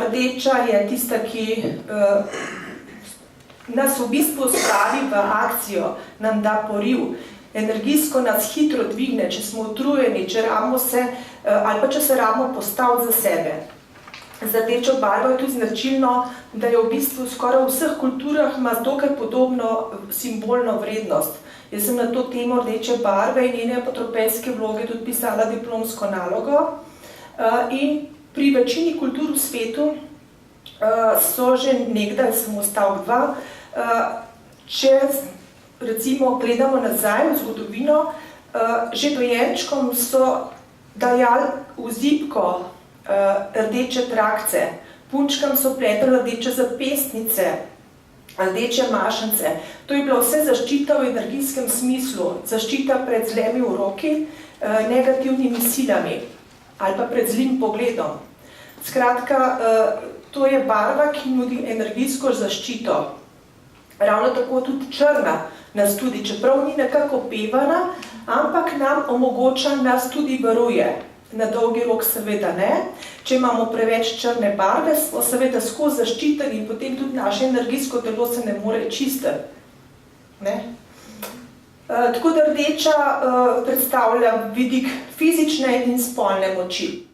rdeča je tista, ki nas v bistvu spravi v akcijo, nam da poriv, energijsko nas hitro dvigne, če smo utrujeni, če rabimo se, ali pa če se rabimo postaviti za sebe. Za rdečo barvo je tudi značilno, da je v bistvu skoraj v vseh kulturah ima dokaj podobno simbolno vrednost. Jaz sem na to temo rdeče barve in njene apotropejske vloge tudi pisala diplomsko nalogo. In pri večini kultur v svetu so že nekdaj, samo stavek 2, če recimo gledamo nazaj v zgodovino, že dojenčkom so dajali v zibko rdeče trakce, punčkam so pletali rdeče zapestnice, rdeče mašence. To je bilo vse zaščita v energijskem smislu, zaščita pred zlemi uroki, negativnimi silami ali pa pred zlim pogledom. Skratka, to je barva, ki nudi energijsko zaščito. Ravno tako tudi črna nas tudi, čeprav ni nekako opevana, ampak nam omogoča, nas tudi varuje. Na dolgi rok seveda ne. Če imamo preveč črne barve, smo seveda skozi zaščiteni in potem tudi naše energijsko telo se ne more čistiti. Tako da rdeča predstavlja vidik fizične in spolne moči.